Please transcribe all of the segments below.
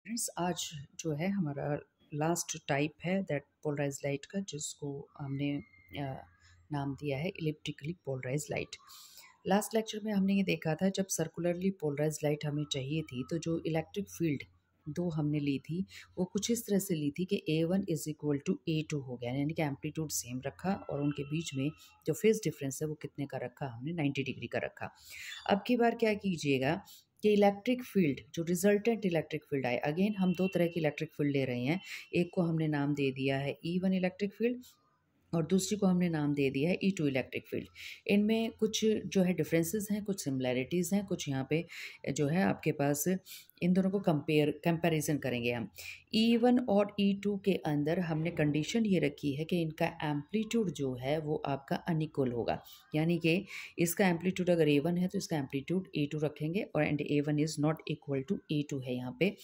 Friends, आज जो है हमारा लास्ट टाइप है दैट पोलराइज लाइट का, जिसको हमने नाम दिया है इलिप्टिकली पोलराइज लाइट। लास्ट लेक्चर में हमने ये देखा था, जब सर्कुलरली पोलराइज लाइट हमें चाहिए थी तो जो इलेक्ट्रिक फील्ड दो हमने ली थी वो कुछ इस तरह से ली थी कि A1 is equal to A2 हो गया, यानी कि एम्पलीट्यूड सेम रखा और उनके बीच में जो फेज डिफरेंस है वो कितने का रखा, हमने 90 डिग्री का रखा। अब की बार क्या कीजिएगा कि इलेक्ट्रिक फील्ड जो रिजल्टेंट इलेक्ट्रिक फील्ड आए, अगेन हम दो तरह की इलेक्ट्रिक फील्ड ले रहे हैं। एक को हमने नाम दे दिया है E1 इलेक्ट्रिक फील्ड और दूसरी को हमने नाम दे दिया है E2 इलेक्ट्रिक फील्ड। इनमें कुछ जो है डिफरेंसेस हैं, कुछ सिमिलैरिटीज़ हैं, कुछ यहाँ पे जो है आपके पास इन दोनों को कंपैरिजन करेंगे हम। E1 और E2 के अंदर हमने कंडीशन ये रखी है कि इनका एम्पलीट्यूड जो है वो आपका अनइक्वल होगा, यानी कि इसका एम्पलीट्यूड अगर A1 है तो इसका एम्पलीट्यूड A2 रखेंगे और and A1 is not equal to A2 है यहाँ पे।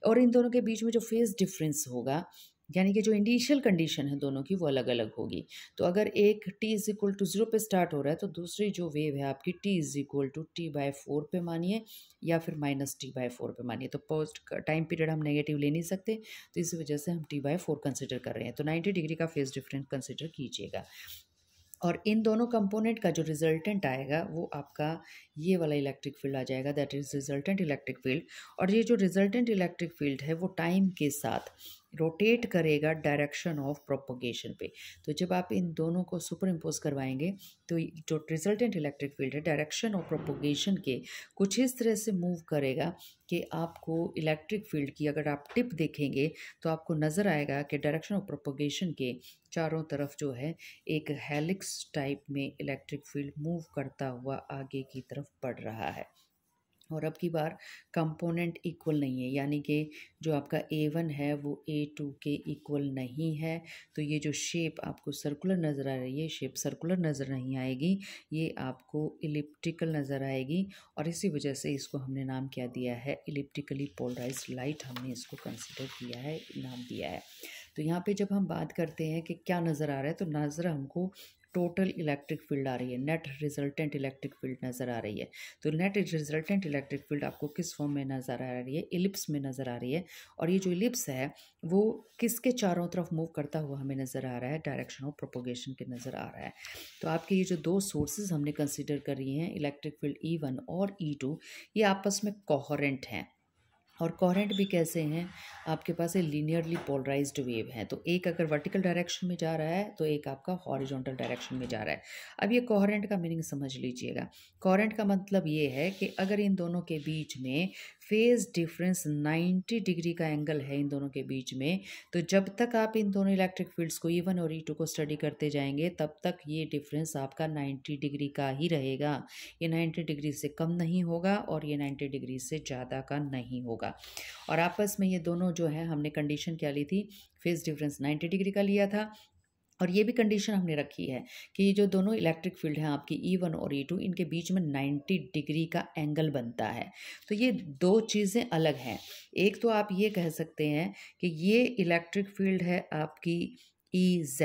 और इन दोनों के बीच में जो फेज डिफरेंस होगा, यानी कि जो इनिशियल कंडीशन है दोनों की, वो अलग अलग होगी। तो अगर एक t इज इक्वल टू 0 पे स्टार्ट हो रहा है तो दूसरी जो वेव है आपकी t is equal to T/4 पे मानिए या फिर -T/4 पे मानिए। तो पोस्ट टाइम पीरियड हम नेगेटिव ले नहीं सकते, तो इस वजह से हम T/4 कंसिडर कर रहे हैं। तो 90 डिग्री का फेज डिफरेंस कंसिडर कीजिएगा। और इन दोनों कंपोनेंट का जो रिजल्टेंट आएगा वो आपका ये वाला इलेक्ट्रिक फील्ड आ जाएगा, that is resultant electric field. और ये जो रिजल्टेंट इलेक्ट्रिक फील्ड है वो टाइम के साथ रोटेट करेगा डायरेक्शन ऑफ प्रोपोगेशन पे। तो जब आप इन दोनों को सुपर इम्पोज करवाएंगे तो जो रिजल्टेंट इलेक्ट्रिक फील्ड है डायरेक्शन ऑफ प्रोपोगेशन के कुछ इस तरह से मूव करेगा कि आपको इलेक्ट्रिक फील्ड की अगर आप टिप देखेंगे तो आपको नज़र आएगा कि डायरेक्शन ऑफ प्रोपोगेशन के चारों तरफ जो है एक हेलिक्स टाइप में इलेक्ट्रिक फील्ड मूव करता हुआ आगे की तरफ बढ़ रहा है। और अब की बार कंपोनेंट इक्वल नहीं है, यानी कि जो आपका A1 है वो A2 के इक्वल नहीं है। तो ये जो शेप आपको सर्कुलर नज़र आ रही है, शेप सर्कुलर नज़र नहीं आएगी, ये आपको इलिप्टिकल नज़र आएगी। और इसी वजह से इसको हमने नाम क्या दिया है, इलिप्टिकली पोलराइज्ड लाइट हमने इसको कंसिडर किया है, नाम दिया है। तो यहाँ पे जब हम बात करते हैं कि क्या नज़र आ रहा है, तो नज़र हमको टोटल इलेक्ट्रिक फील्ड आ रही है, नेट रिजल्टेंट इलेक्ट्रिक फील्ड नज़र आ रही है। तो नेट रिजल्टेंट इलेक्ट्रिक फील्ड आपको किस फॉर्म में नज़र आ रही है, इलिप्स में नज़र आ रही है। और ये जो इलिप्स है वो किसके चारों तरफ मूव करता हुआ हमें नज़र आ रहा है, डायरेक्शन ऑफ प्रोपोगेशन के नज़र आ रहा है। तो आपके ये जो दो सोर्सेज हमने कंसिडर कर रही हैं, इलेक्ट्रिक फील्ड E1 और E2, ये आपस में कोहेरेंट हैं। और कोहेरेंट भी कैसे हैं, आपके पास ये लीनियरली पोलराइज्ड वेव है। तो एक अगर वर्टिकल डायरेक्शन में जा रहा है तो एक आपका हॉरिजॉन्टल डायरेक्शन में जा रहा है। अब ये कोहेरेंट का मीनिंग समझ लीजिएगा। कोहेरेंट का मतलब ये है कि अगर इन दोनों के बीच में फेज डिफरेंस 90 डिग्री का एंगल है इन दोनों के बीच में, तो जब तक आप इन दोनों इलेक्ट्रिक फील्ड्स को E1 और E2 को स्टडी करते जाएंगे तब तक ये डिफरेंस आपका 90 डिग्री का ही रहेगा। ये 90 डिग्री से कम नहीं होगा और ये 90 डिग्री से ज़्यादा का नहीं होगा। और आपस में ये दोनों जो है, हमने कंडीशन क्या ली थी, फेज डिफरेंस 90 डिग्री का लिया था। और ये भी कंडीशन हमने रखी है कि ये जो दोनों इलेक्ट्रिक फील्ड हैं आपकी E1 और E2, इनके बीच में 90 डिग्री का एंगल बनता है। तो ये दो चीज़ें अलग हैं। एक तो आप ये कह सकते हैं कि ये इलेक्ट्रिक फील्ड है आपकी EZ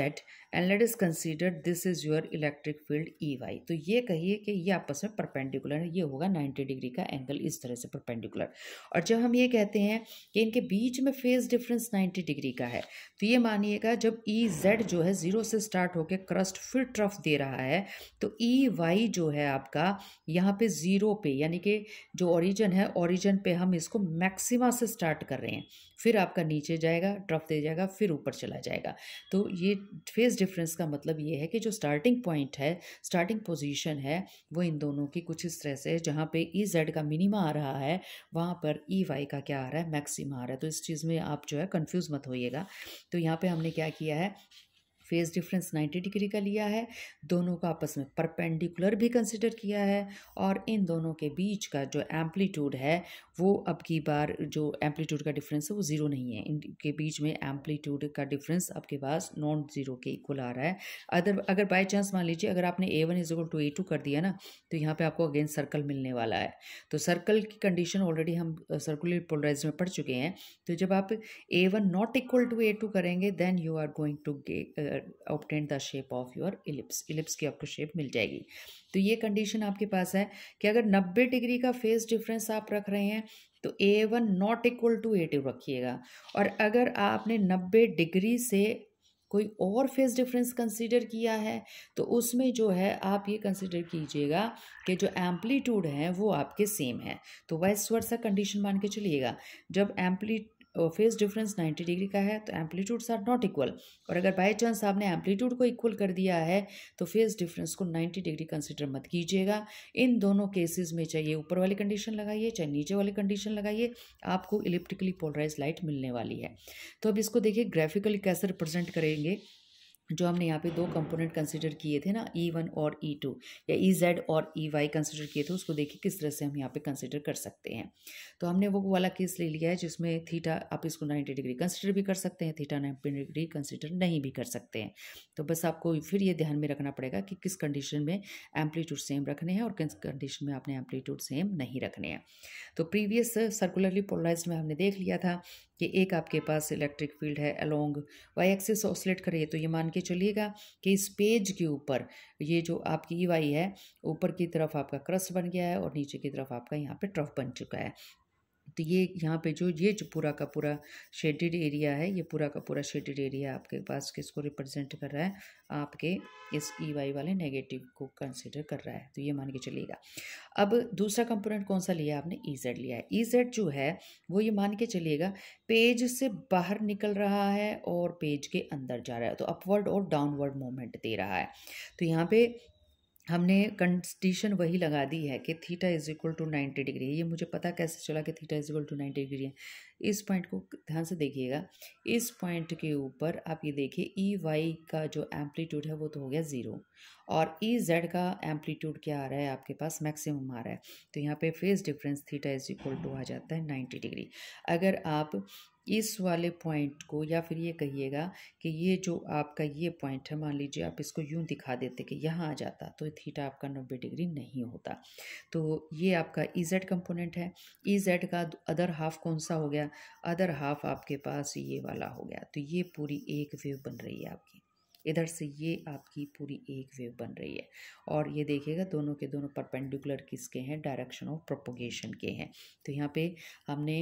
and let us consider this is your electric field EY। तो ये कहिए कि ये आपस में परपेंडिकुलर है, ये होगा 90 डिग्री का एंगल इस तरह से परपेंडिकुलर। और जब हम ये कहते हैं कि इनके बीच में फेज डिफरेंस 90 डिग्री का है, तो ये मानिएगा जब EZ जो है 0 से स्टार्ट होकर क्रस्ट फिर ट्रफ दे रहा है, तो EY जो है आपका यहाँ पे 0 पे, यानी कि जो ओरिजिन है, ओरिजिन पे हम इसको मैक्सिमा से स्टार्ट कर रहे हैं, फिर आपका नीचे जाएगा, ट्रफ दे जाएगा, फिर ऊपर चला जाएगा। तो ये फेज डिफरेंस का मतलब ये है कि जो स्टार्टिंग पॉइंट है, स्टार्टिंग पोजीशन है, वो इन दोनों की कुछ इस तरह से, जहाँ पे EZ का मिनिमा आ रहा है वहाँ पर EY का क्या आ रहा है, मैक्सिमा आ रहा है। तो इस चीज़ में आप जो है कंफ्यूज मत होइएगा। तो यहाँ पे हमने क्या किया है, फेज डिफरेंस 90 डिग्री का लिया है, दोनों का आपस में परपेंडिकुलर भी कंसिडर किया है, और इन दोनों के बीच का जो एम्पलीट्यूड है वो अब की बार जो एम्पलीट्यूड का डिफरेंस है वो ज़ीरो नहीं है, इनके बीच में एम्पलीट्यूड का डिफरेंस आपके पास नॉन ज़ीरो के इक्वल आ रहा है। अगर बाई चांस मान लीजिए अगर आपने A1 is equal to A2 कर दिया ना, तो यहाँ पे आपको अगेन सर्कल मिलने वाला है। तो सर्कल की कंडीशन ऑलरेडी हम सर्कुलर पोलराइज में पढ़ चुके हैं। तो जब आप A1 not equal to A2 करेंगे then you are going to obtain the shape of your ellipse, ellipse की आपको शेप मिल जाएगी। तो ये कंडीशन आपके पास है कि अगर 90 डिग्री का फेज डिफरेंस आप रख रहे हैं तो तो A1 not equal to A2 रखिएगा। और अगर आपने 90 डिग्री से कोई और फेज डिफरेंस कंसीडर किया है तो उसमें जो है आप ये कंसीडर कीजिएगा कि जो एम्पलीट्यूड है वो आपके सेम है। तो वाइस वर्सा कंडीशन मान के चलिएगा, जब फेज डिफरेंस 90 डिग्री का है तो एम्पलीट्यूड्स आर नॉट इक्वल। और अगर बाय चांस आपने एम्पलीट्यूड को इक्वल कर दिया है तो फेज डिफरेंस को 90 डिग्री कंसिडर मत कीजिएगा। इन दोनों केसेस में चाहिए ऊपर वाली कंडीशन लगाइए चाहे नीचे वाली कंडीशन लगाइए, आपको इलिप्टिकली पोलराइज लाइट मिलने वाली है। तो अब इसको देखिए ग्राफिकली कैसे रिप्रेजेंट करेंगे। जो हमने यहाँ पे दो कंपोनेंट कंसिडर किए थे ना, E1 और E2, या EZ और EY कंसिडर किए थे, उसको देखिए किस तरह से हम यहाँ पे कंसिडर कर सकते हैं। तो हमने वो वाला केस ले लिया है जिसमें थीटा आप इसको 90 डिग्री कंसिडर भी कर सकते हैं, थीटा 90 डिग्री कंसिडर नहीं भी कर सकते हैं। तो बस आपको फिर ये ध्यान में रखना पड़ेगा कि किस कंडीशन में एम्पलीट्यूड सेम रखने हैं और किस कंडीशन में आपने एम्पलीट्यूड सेम नहीं रखने हैं। तो प्रीवियस सर्कुलरली पोलराइज्ड में हमने देख लिया था कि एक आपके पास इलेक्ट्रिक फील्ड है अलोंग वाई एक्सिस ऑसिलेट करे, तो ये मान के चलिएगा कि इस पेज के ऊपर ये जो आपकी EY है ऊपर की तरफ आपका क्रस्ट बन गया है और नीचे की तरफ आपका यहाँ पे ट्रफ बन चुका है। तो ये यहाँ पे जो पूरा का पूरा शेडेड एरिया है, ये पूरा का पूरा शेडेड एरिया आपके पास किसको रिप्रेजेंट कर रहा है, आपके इस EY वाले नेगेटिव को कंसिडर कर रहा है। तो ये मान के चलिएगा। अब दूसरा कंपोनेंट कौन सा लिया है आपने, EZ लिया है। EZ जो है वो ये मान के चलिएगा पेज से बाहर निकल रहा है और पेज के अंदर जा रहा है, तो अपवर्ड और डाउनवर्ड मूवमेंट दे रहा है। तो यहाँ पे हमने कंडीशन वही लगा दी है कि theta is equal to 90 degree. ये मुझे पता कैसे चला कि theta is equal to 90 degree है, इस पॉइंट को ध्यान से देखिएगा। इस पॉइंट के ऊपर आप ये देखिए EY का जो एम्पलीट्यूड है वो तो हो गया 0 और EZ का एम्पलीट्यूड क्या आ रहा है आपके पास, मैक्सिमम आ रहा है। तो यहाँ पे phase difference theta is equal to आ जाता है 90 डिग्री। अगर आप इस वाले पॉइंट को, या फिर ये कहिएगा कि ये जो आपका ये पॉइंट है, मान लीजिए आप इसको यूं दिखा देते कि यहाँ आ जाता तो थीटा आपका 90 डिग्री नहीं होता। तो ये आपका EZ कंपोनेंट है। EZ का अदर हाफ कौन सा हो गया, अदर हाफ आपके पास ये वाला हो गया। तो ये पूरी एक वेव बन रही है आपकी, इधर से ये आपकी पूरी एक वेव बन रही है। और ये देखिएगा दोनों के दोनों परपेंडिकुलर किसके हैं, डायरेक्शन ऑफ प्रोपोगेशन के हैं। तो यहाँ पे हमने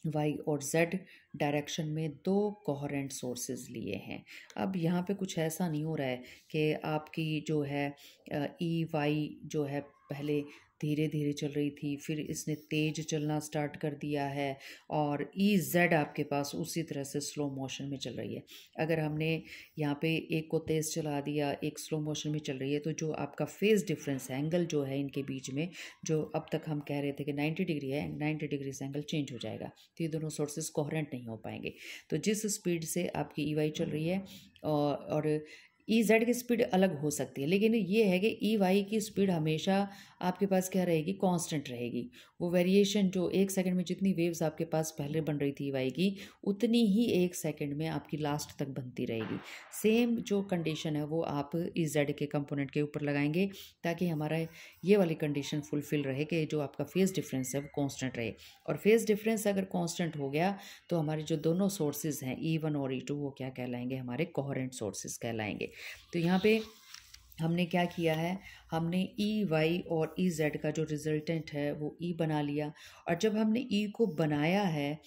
Y और Z डायरेक्शन में दो कोहेरेंट सोर्सेज लिए हैं। अब यहाँ पे कुछ ऐसा नहीं हो रहा है कि आपकी जो है EY जो है पहले धीरे धीरे चल रही थी, फिर इसने तेज चलना स्टार्ट कर दिया है, और EZ आपके पास उसी तरह से स्लो मोशन में चल रही है। अगर हमने यहाँ पे एक को तेज चला दिया, एक स्लो मोशन में चल रही है, तो जो आपका फेज डिफरेंस है, एंगल जो है इनके बीच में, जो अब तक हम कह रहे थे कि 90 डिग्री है, 90 डिग्री से एंगल चेंज हो जाएगा। तो ये दोनों सोर्सेज कोहेरेंट नहीं हो पाएंगे। तो जिस स्पीड से आपकी EY चल रही है और EZ की स्पीड अलग हो सकती है, लेकिन ये है कि EY की स्पीड हमेशा आपके पास क्या रहेगी, कांस्टेंट रहेगी। वो वेरिएशन जो एक सेकंड में जितनी वेव्स आपके पास पहले बन रही थी EY की, उतनी ही एक सेकंड में आपकी लास्ट तक बनती रहेगी। सेम जो कंडीशन है वो आप EZ के कंपोनेंट के ऊपर लगाएंगे ताकि हमारा ये वाली कंडीशन फुलफिल रहे कि जो आपका फेज डिफरेंस है वो कांस्टेंट रहे। और फेज डिफरेंस अगर कांस्टेंट हो गया तो हमारे जो दोनों सोर्सेज हैं E1 और E2 वो क्या कहलाएंगे, हमारे कोहेरेंट सोर्सेज कहलाएंगे। तो यहाँ पे हमने क्या किया है, हमने EY और EZ का जो रिजल्टेंट है वो E बना लिया। और जब हमने E को बनाया है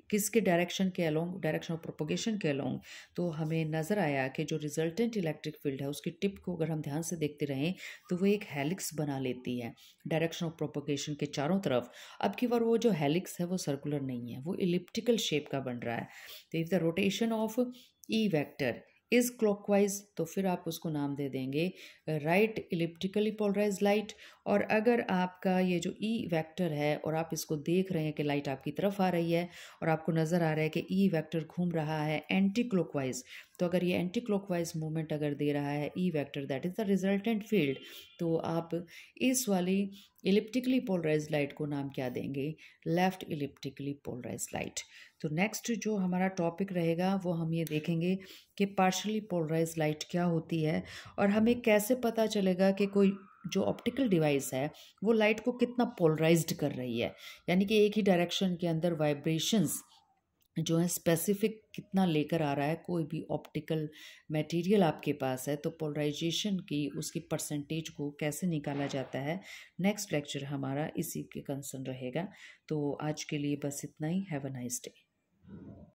किसके डायरेक्शन के अलोंग, डायरेक्शन ऑफ प्रोपोगेशन के अलोंग, तो हमें नज़र आया कि जो रिजल्टेंट इलेक्ट्रिक फील्ड है उसकी टिप को अगर हम ध्यान से देखते रहें तो वो एक हेलिक्स बना लेती है डायरेक्शन ऑफ प्रोपोगेशन के चारों तरफ। अब की बार वो जो हेलिक्स है वो सर्कुलर नहीं है, वो इलिप्टिकल शेप का बन रहा है। तो if the rotation of E vector is clockwise तो फिर आप उसको नाम दे देंगे राइट इलिप्टिकली पोलराइज लाइट। और अगर आपका ये जो E वेक्टर है और आप इसको देख रहे हैं कि लाइट आपकी तरफ आ रही है और आपको नज़र आ रहा है कि E वेक्टर घूम रहा है एंटी क्लॉकवाइज, तो अगर ये एंटी क्लॉकवाइज मूवमेंट अगर दे रहा है E vector, that is the resultant field, तो आप इस वाली इलिप्टिकली पोलराइज लाइट को नाम क्या देंगे, लेफ्ट इलिप्टिकली पोलराइज लाइट। तो नेक्स्ट जो हमारा टॉपिक रहेगा वो हम ये देखेंगे कि पार्शियली पोलराइज लाइट क्या होती है और हमें कैसे पता चलेगा कि कोई जो ऑप्टिकल डिवाइस है वो लाइट को कितना पोलराइज्ड कर रही है, यानी कि एक ही डायरेक्शन के अंदर वाइब्रेशंस जो है स्पेसिफिक कितना लेकर आ रहा है, कोई भी ऑप्टिकल मटेरियल आपके पास है तो पोलराइजेशन की उसकी परसेंटेज को कैसे निकाला जाता है, नेक्स्ट लेक्चर हमारा इसी के कंसर्न रहेगा। तो आज के लिए बस इतना ही। Have a nice day.